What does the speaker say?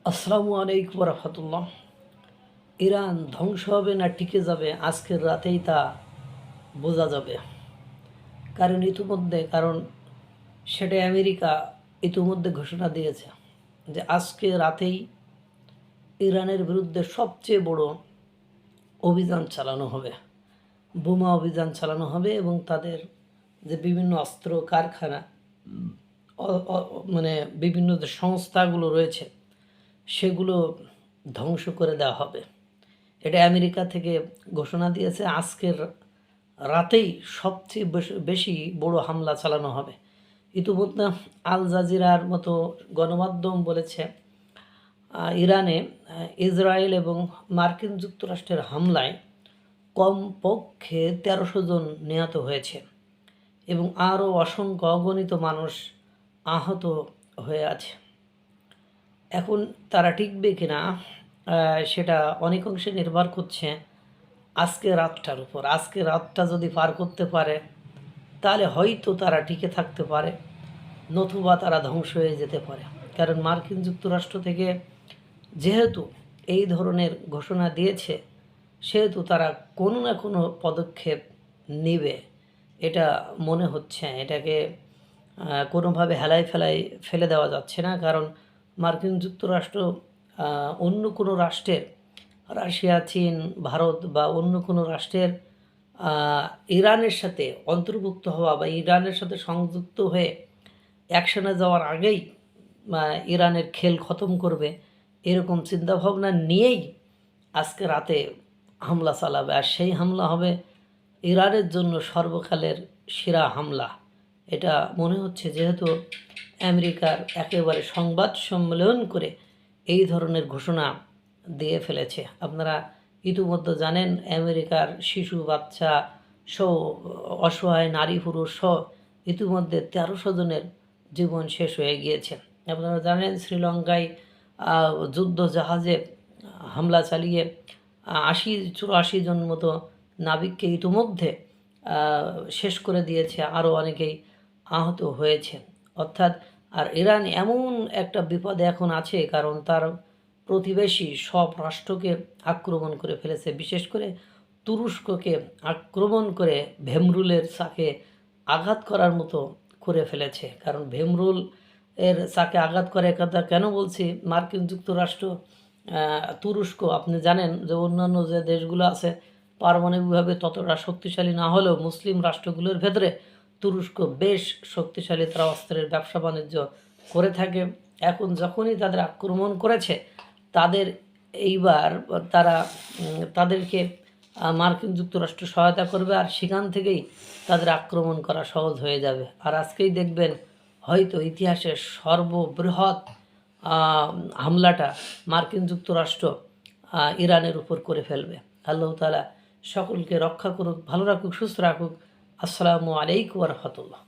আসসালামু আলাইকুম রহমতুল্লাহ। ইরান ধ্বংস হবে না টিকে যাবে আজকের রাতেই তা বোঝা যাবে। কারণ সেটা আমেরিকা ইতিমধ্যে ঘোষণা দিয়েছে যে আজকে রাতেই ইরানের বিরুদ্ধে সবচেয়ে বড় অভিযান চালানো হবে, বোমা অভিযান চালানো হবে এবং তাদের যে বিভিন্ন অস্ত্র কারখানা মানে বিভিন্ন যে সংস্থাগুলো রয়েছে সেগুলো ধ্বংস করে দেওয়া হবে। এটা আমেরিকা থেকে ঘোষণা দিয়েছে আজকের রাতেই সবচেয়ে বেশি বড় হামলা চালানো হবে। ইতিমধ্যে আল জাজিরার মতো গণমাধ্যম বলেছে ইরানে ইসরায়েল এবং মার্কিন যুক্তরাষ্ট্রের হামলায় কমপক্ষে ১৩০০ জন নিহত হয়েছে এবং আরও অসংখ্য অগণিত মানুষ আহত হয়ে আছে। এখন তারা টিকবে কিনা সেটা অনেক অংশে নির্ভর করছে আজকে রাতটার উপর। আজকে রাতটা যদি পার করতে পারে তাহলে হয়তো তারা টিকে থাকতে পারে, নতুবা তারা ধ্বংস হয়ে যেতে পারে। কারণ মার্কিন যুক্তরাষ্ট্র থেকে যেহেতু এই ধরনের ঘোষণা দিয়েছে সেহেতু তারা কোনো না কোনো পদক্ষেপ নেবে, এটা মনে হচ্ছে। এটাকে কোনোভাবে হেলায় ফেলায় ফেলে দেওয়া যাচ্ছে না। কারণ মার্কিন যুক্তরাষ্ট্র অন্য কোনো রাষ্ট্রের, রাশিয়া, চীন, ভারত বা অন্য কোনো রাষ্ট্রের ইরানের সাথে অন্তর্ভুক্ত হওয়া বা ইরানের সাথে সংযুক্ত হয়ে অ্যাকশনে যাওয়ার আগেই ইরানের খেল খতম করবে, এরকম চিন্তাভাবনা নিয়েই আজকে রাতে হামলা চালাবে। আর সেই হামলা হবে ইরানের জন্য সর্বকালের সেরা হামলা। এটা মনে হচ্ছে, যেহেতু আমেরিকার একেবারে সংবাদ সম্মেলন করে এই ধরনের ঘোষণা দিয়ে ফেলেছে। আপনারা ইতিমধ্যে জানেন আমেরিকার শিশু বাচ্চা সহ অসহায় নারী পুরুষ সহ ইতিমধ্যে ১৩০০ জনের জীবন শেষ হয়ে গিয়েছে। আপনারা জানেন শ্রীলঙ্কায় যুদ্ধ জাহাজে হামলা চালিয়ে ৮০-৮৪ জন মতো নাবিককে ইতিমধ্যে শেষ করে দিয়েছে, আরও অনেকেই আহত হয়েছে। অর্থাৎ আর ইরান এমন একটা বিপদে এখন আছে, কারণ তার প্রতিবেশী সব রাষ্ট্রকে আক্রমণ করে ফেলেছে। বিশেষ করে তুরস্ককে আক্রমণ করে ভেমরুলের চাকে আঘাত করার মতো করে ফেলেছে। কারণ ভেমরুল এর চাকে আঘাত করে কথা কেন বলছি, মার্কিন যুক্তরাষ্ট্র, তুরস্ক, আপনি জানেন যে অন্যান্য যে দেশগুলো আছে পারমাণবিকভাবে ততটা শক্তিশালী না হলেও মুসলিম রাষ্ট্রগুলোর ভেতরে তুরস্ক বেশ শক্তিশালী, তারা অস্ত্রের ব্যবসা বাণিজ্য করে থাকে। এখন যখনই তাদের আক্রমণ করেছে তাদের এইবার তারা তাদেরকে মার্কিন যুক্তরাষ্ট্র সহায়তা করবে আর সেখান থেকেই তাদের আক্রমণ করা সহজ হয়ে যাবে। আর আজকেই দেখবেন হয়তো ইতিহাসের সর্ববৃহৎ হামলাটা মার্কিন যুক্তরাষ্ট্র ইরানের উপর করে ফেলবে। আল্লাহ তাআলা সকলকে রক্ষা করুক, ভালো রাখুক, সুস্থ রাখুক। আসসালামু আলাইকুম ওয়া রাহমাতুল্লাহ।